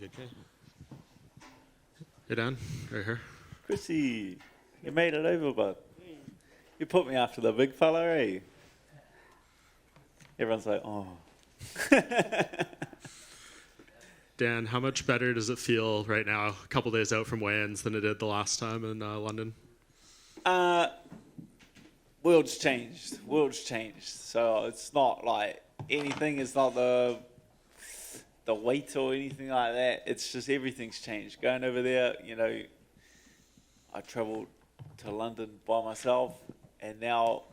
okay. Hey, Dan, right here. Chrissy, you made it over, bud. You put me after the big fella, eh? Everyone's like, oh. Dan, how much better does it feel right now, a couple days out from weigh-ins, than it did the last time in London? World's changed. So it's not like anything. It's not the weight or anything like that. It's just everything's changed. Going over there, I travelled to London by myself, and now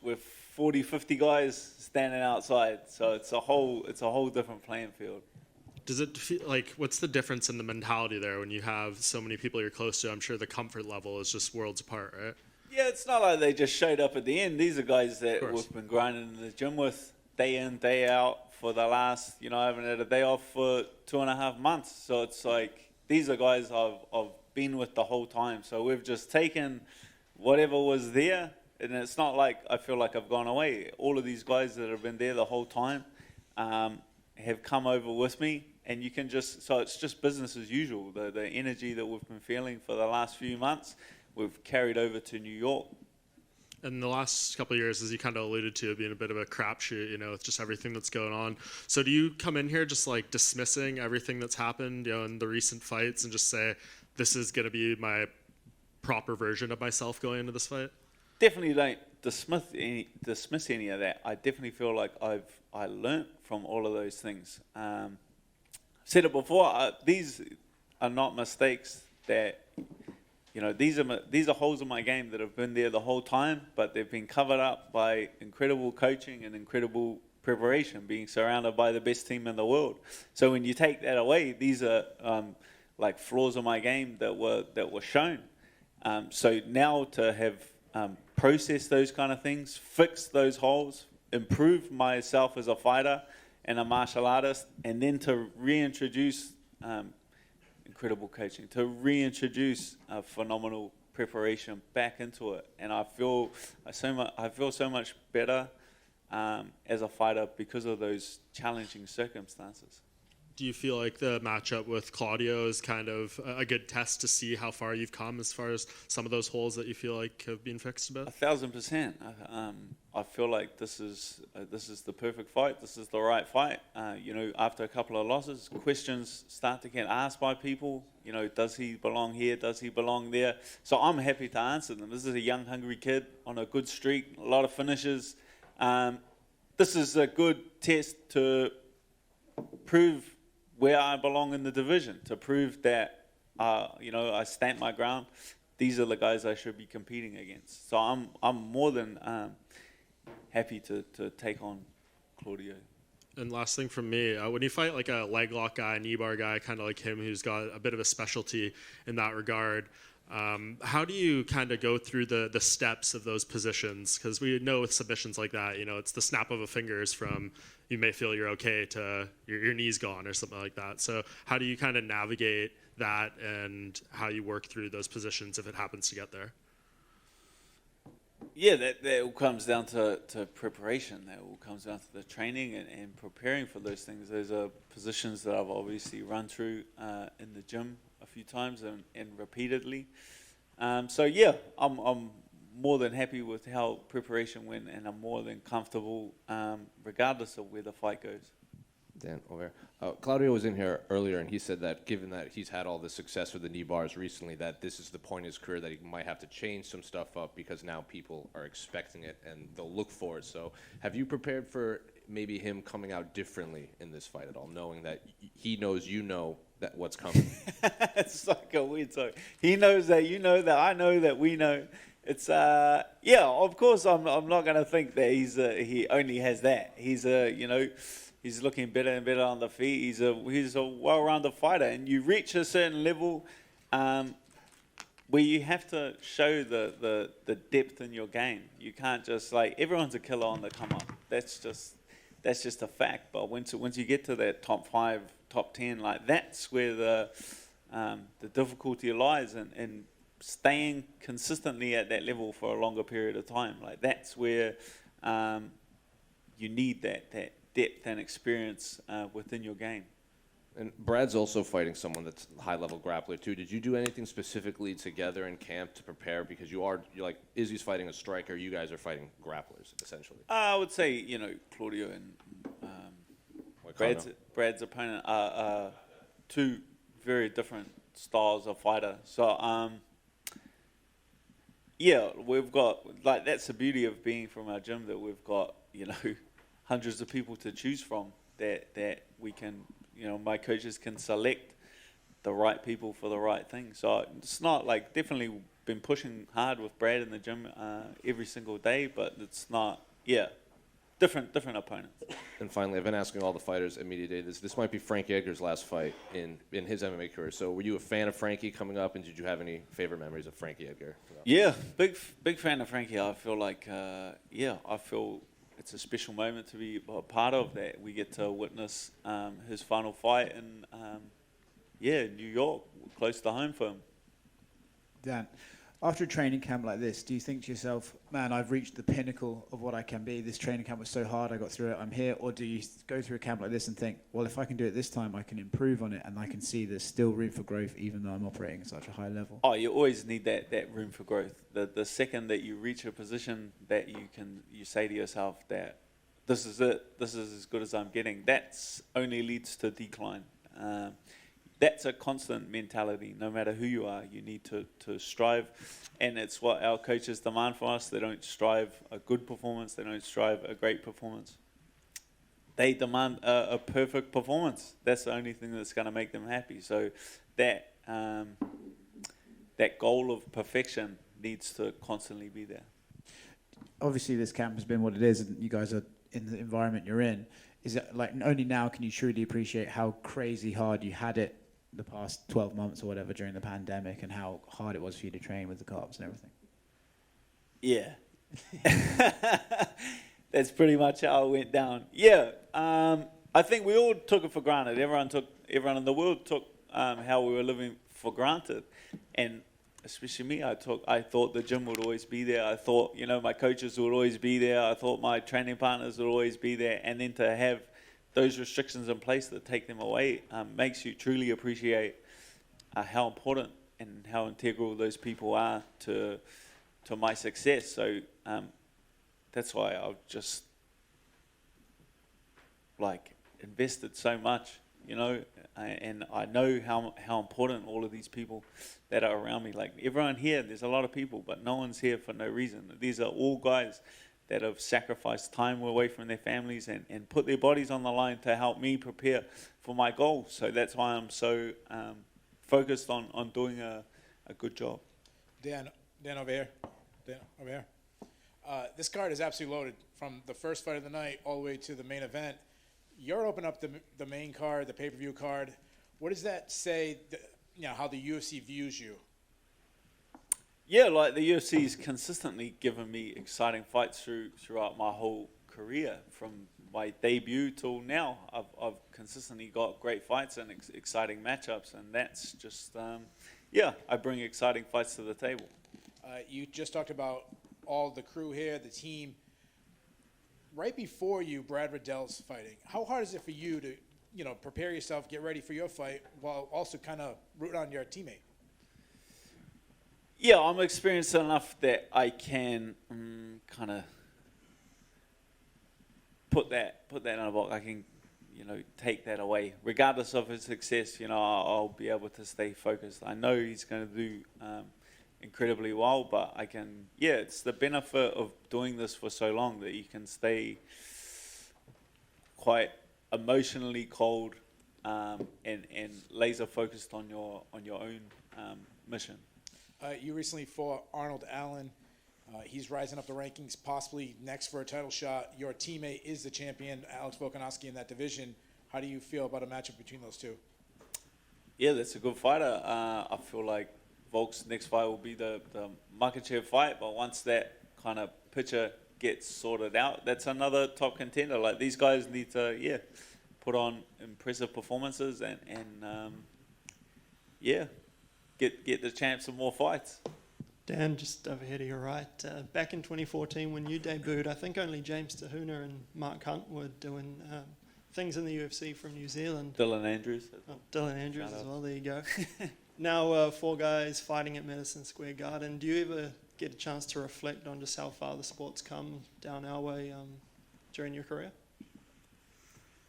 with 40, 50 guys standing outside. So it's a whole different playing field. Does it feel like, what's the difference in the mentality there when you have so many people you're close to? I'm sure the comfort level is just worlds apart, right? Yeah, it's not like they just showed up at the end. These are guys that we've been grinding in the gym with day in, day out for the last, I haven't had a day off for 2.5 months. So it's like, these are guys I've been with the whole time. So we've just taken whatever was there, and it's not like I feel like I've gone away. All of these guys that have been there the whole time have come over with me, and you can so it's just business as usual. The energy that we've been feeling for the last few months, we've carried over to New York. And the last couple of years, as you kind of alluded to, being a bit of a crapshoot, with just everything that's going on. So do you come in here just like dismissing everything that's happened, in the recent fights, and just say, this is going to be my proper version of myself going into this fight? Definitely don't dismiss any of that. I definitely feel like I learnt from all of those things. I've said it before. These are not mistakes that, these are holes in my game that have been there the whole time, but they've been covered up by incredible coaching and incredible preparation, being surrounded by the best team in the world. So when you take that away, these are like flaws in my game that were shown. So now to have processed those kind of things, fixed those holes, improve myself as a fighter and a martial artist, and then to reintroduce incredible coaching, to reintroduce phenomenal preparation back into it, and I feel so much better as a fighter because of those challenging circumstances. Do you feel like the matchup with Claudio is kind of a good test to see how far you've come as far as some of those holes that you feel like have been fixed a bit? 1,000%. I feel like this is the perfect fight. This is the right fight. After a couple of losses, questions start to get asked by people. Does he belong here? Does he belong there? So I'm happy to answer them. This is a young, hungry kid on a good streak, a lot of finishes. This is a good test to prove where I belong in the division, to prove that, I stand my ground. These are the guys I should be competing against. So I'm more than happy to take on Claudio. And last thing from me, when you fight like a leg lock guy, knee bar guy, kind of like him, who's got a bit of a specialty in that regard, how do you kind of go through the steps of those positions? Because we know with submissions like that, it's the snap of a fingers from you may feel you're okay to your knee's gone or something like that. So how do you kind of navigate that and how you work through those positions if it happens to get there? Yeah, that all comes down to preparation. That all comes down to the training and preparing for those things. Those are positions that I've obviously run through in the gym a few times and repeatedly. So yeah, I'm more than happy with how preparation went, and I'm more than comfortable regardless of where the fight goes. Dan, over. Claudio was in here earlier, and he said that given that he's had all the success with the knee bars recently, that this is the point in his career that he might have to change some stuff up because now people are expecting it and they'll look for it. So have you prepared for maybe him coming out differently in this fight at all, knowing that he knows that what's coming? It's like a weird talk. He knows that, that, I know that, we know. It's yeah, of course I'm not going to think that he only has that. He's looking better and better on the feet. He's a well-rounded fighter, and you reach a certain level where you have to show the depth in your game. You can't just everyone's a killer on the come up. That's just a fact. But once you get to that top 5, top 10, that's where the difficulty lies, and staying consistently at that level for a longer period of time. That's where you need that depth and experience within your game. And Brad's also fighting someone that's a high-level grappler too. Did you do anything specifically together in camp to prepare? Because you're like Izzy's fighting a striker, you guys are fighting grapplers essentially. I would say, Claudio and Brad's opponent are two very different styles of fighter. So, we've got, like, that's the beauty of being from our gym, that we've got, hundreds of people to choose from that we can, my coaches can select the right people for the right thing. So it's not like, definitely been pushing hard with Brad in the gym every single day, but it's not, different opponents. And finally, I've been asking all the fighters at Media Day, this might be Frankie Edgar's last fight in his MMA career. So were you a fan of Frankie coming up, and did you have any favorite memories of Frankie Edgar? Yeah, big fan of Frankie. I feel like, I feel it's a special moment to be a part of, that we get to witness his final fight in, New York, close to home for him. Dan, after a training camp like this, do you think to yourself, man, I've reached the pinnacle of what I can be. This training camp was so hard, I got through it, I'm here. Or do you go through a camp like this and think, well, if I can do it this time, I can improve on it, and I can see there's still room for growth even though I'm operating at such a high level? Oh, you always need that room for growth. The second that you reach a position that you say to yourself that this is it, this is as good as I'm getting, that's only leads to decline. That's a constant mentality. No matter who you are, you need to strive. And it's what our coaches demand from us. They don't strive a good performance. They don't strive a great performance. They demand a perfect performance. That's the only thing that's going to make them happy. So that goal of perfection needs to constantly be there. Obviously, this camp has been what it is, and you guys are in the environment you're in. Is it like only now can you truly appreciate how crazy hard you had it the past 12 months or whatever during the pandemic, and how hard it was for you to train with the cops and everything? Yeah. That's pretty much how it went down. Yeah. I think we all took it for granted. Everyone in the world took how we were living for granted. And especially me, I thought the gym would always be there. I thought, my coaches would always be there. I thought my training partners would always be there. And then to have those restrictions in place that take them away makes you truly appreciate how important and how integral those people are to my success. So that's why I've just invested so much, and I know how important all of these people that are around me. Like everyone here, there's a lot of people, but no one's here for no reason. These are all guys that have sacrificed time away from their families and put their bodies on the line to help me prepare for my goals. So that's why I'm so focused on doing a good job. Dan over here. This card is absolutely loaded, from the first fight of the night all the way to the main event. You're opening up the main card, the pay-per-view card. What does that say, how the UFC views you? Yeah, like the UFC's consistently given me exciting fights throughout my whole career. From my debut till now, I've consistently got great fights and exciting matchups, and that's just, I bring exciting fights to the table. You just talked about all the crew here, the team. Right before you, Brad Riddell's fighting. How hard is it for you to, prepare yourself, get ready for your fight, while also kind of root on your teammate? Yeah, I'm experienced enough that I can kind of put that in a box. I can, take that away. Regardless of his success, I'll be able to stay focused. I know he's going to do incredibly well, but I can, it's the benefit of doing this for so long that you can stay quite emotionally cold and laser focused on your own mission. You recently fought Arnold Allen. He's rising up the rankings, possibly next for a title shot. Your teammate is the champion, Alex Volkanovski, in that division. How do you feel about a matchup between those two? Yeah, that's a good fighter. I feel like Volk's next fight will be the Makachev fight, but once that kind of picture gets sorted out, that's another top contender. Like, these guys need to, put on impressive performances and get the champ some more fights. Dan, just over here to your right, back in 2014 when you debuted, I think only James Tahuna and Mark Hunt were doing things in the UFC from New Zealand. Dylan Andrews. Oh, Dylan Andrews Shout as out. well. There you go. Now 4 guys fighting at Madison Square Garden. Do you ever get a chance to reflect on just how far the sport's come down our way during your career?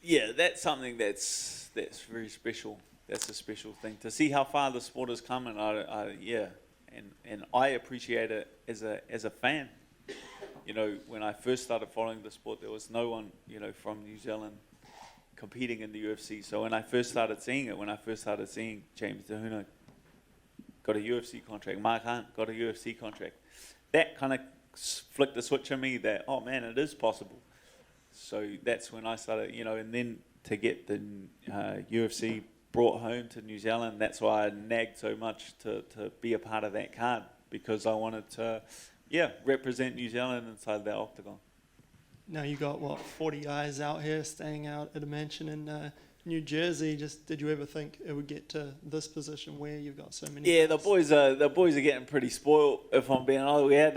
Yeah, that's something that's very special. That's a special thing to see how far the sport has come, and and I appreciate it as a fan. You know, when I first started following the sport, there was no one, you know, from New Zealand competing in the UFC. So when I first started seeing it, James DeHuna got a UFC contract, Mark Hunt got a UFC contract, that kind of flicked the switch in me that, oh man, it is possible. So that's when I started, you know, and then to get the UFC brought home to New Zealand, that's why I nagged so much to be a part of that card, because I wanted to, represent New Zealand inside that octagon. Now you got, 40 guys out here staying out at a mansion in New Jersey. Just did you ever think it would get to this position where you've got so many? Yeah, guys? the boys are getting pretty spoiled. If I'm being honest, we had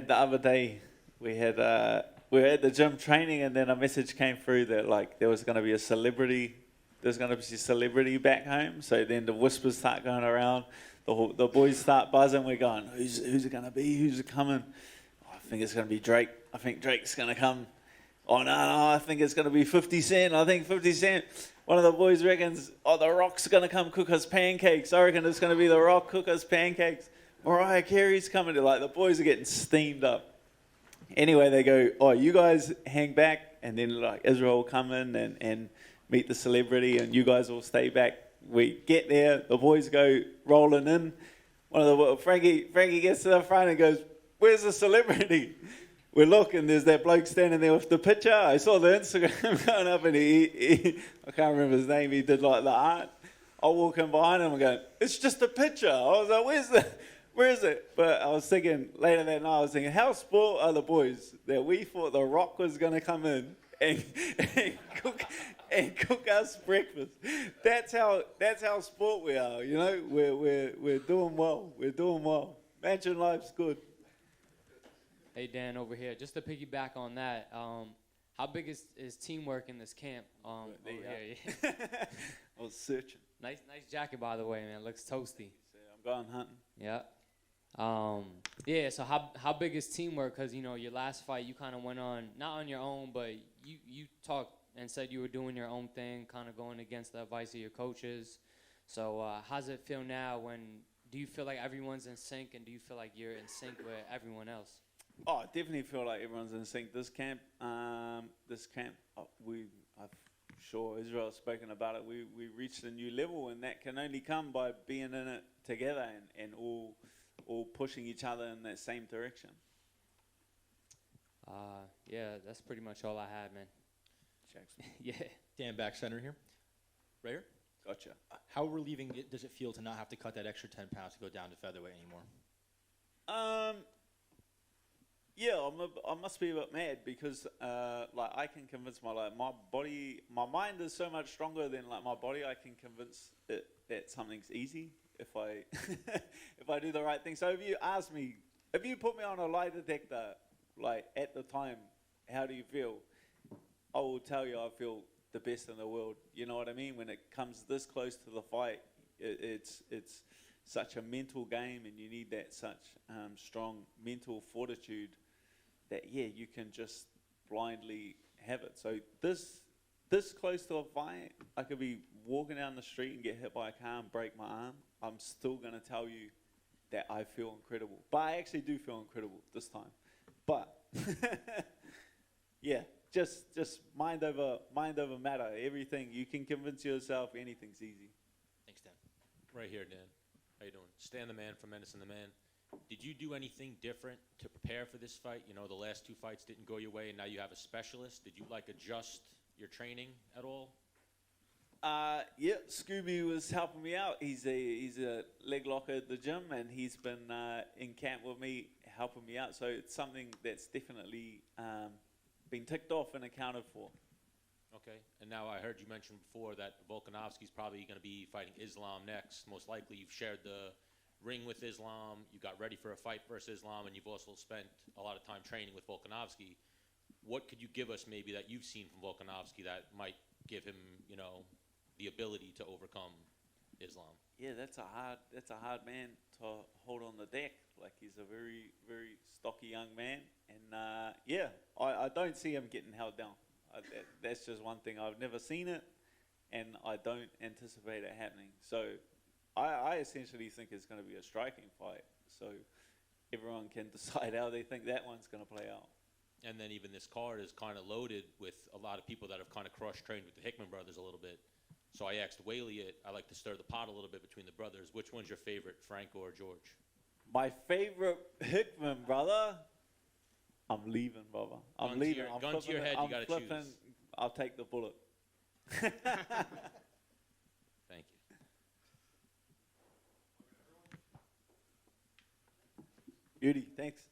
the other day, we were at the gym training, and then a message came through that like there was going to be a celebrity. There's going to be a celebrity back home. So then the whispers start going around. The boys start buzzing. We're going, who's it going to be? Who's it coming? Oh, I think it's going to be Drake. I think Drake's going to come. Oh, no, I think it's going to be 50 Cent. I think 50 Cent. One of the boys reckons, The Rock's going to come cook us pancakes. I reckon it's going to be The Rock cook us pancakes. Mariah Carey's coming. Like, the boys are getting steamed up. Anyway, they go, you guys hang back, and then like Israel will come in and meet the celebrity, and you guys will stay back. We get there, the boys go rolling in. Frankie gets to the front and goes, "Where's the celebrity?" We look, and there's that bloke standing there with the picture. I saw the Instagram going up, and he I can't remember his name. He did like the art. I walk in behind him and go, "It's just a picture." I was like, where is it? But I was thinking, later that night, how spoiled are the boys that we thought The Rock was going to come in and cook us breakfast. That's how spoiled we are, you know. We're doing well. We're doing well. Mansion life's good. Hey, Dan, over here. Just to piggyback on that, how big is teamwork in this camp over here? Yeah. I was searching. Nice jacket, by the way, man. Looks toasty. I'm going hunting. Yeah. So how big is teamwork? Because, you know, your last fight, you kind of went on, not on your own, but you talked and said you were doing your own thing, kind of going against the advice of your coaches. So how's it feel now? Do you feel like everyone's in sync, and do you feel like you're in sync with everyone else? Oh, I definitely feel like everyone's in sync. This camp, I'm sure Israel's spoken about it. We reached a new level, and that can only come by being in it together and all pushing each other in that same direction. That's pretty much all I had, man. Jackson. Yeah. Dan, back center here. Right here. Gotcha. How relieving does it feel to not have to cut that extra 10 pounds to go down to featherweight anymore? I must be a bit mad because I can convince my body, my mind is so much stronger than like my body. I can convince it that something's easy if I if I do the right thing. So if you ask me, if you put me on a lie detector, like at the time, how do you feel? I will tell you I feel the best in the world. You know what I mean? When it comes this close to the fight, it's such a mental game, and you need that such strong mental fortitude that you can just blindly have it. So this close to a fight, I could be walking down the street and get hit by a car and break my arm. I'm still gonna tell you that I feel incredible, but I actually do feel incredible this time. But just mind over matter. Everything you can convince yourself, anything's easy. Thanks, Dan. Right here, Dan. How you doing? Stan the Man from Menace and the Man. Did you do anything different to prepare for this fight? You know, the last 2 fights didn't go your way, and now you have a specialist. Did you adjust your training at all? Scooby was helping me out. He's a leg locker at the gym, and he's been in camp with me, helping me out. So it's something that's definitely been ticked off and accounted for. Okay. And now I heard you mention before that Volkanovski's probably going to be fighting Islam next. Most likely you've shared the ring with Islam. You got ready for a fight versus Islam, and you've also spent a lot of time training with Volkanovski. what could you give us maybe that you've seen from Volkanovski that might give him, you know, the ability to overcome Islam? Yeah, that's a hard man to hold on the deck. Like, he's a very, very stocky young man, and yeah, I don't see him getting held down. That's just one thing. I've never seen it, and I don't anticipate it happening. So I essentially think it's going to be a striking fight. So everyone can decide how they think that one's going to play out. And then even this card is kind of loaded with a lot of people that have kind of cross-trained with the Hickman brothers a little bit. So I asked Whaley it. I like to stir the pot a little bit between the brothers. Which one's your favorite, Franco or George? My favorite Hickman brother, I'm leaving, brother. I'm leaving. Gun to your head, you got to choose. I'll take the bullet. Thank you. Beauty, thanks.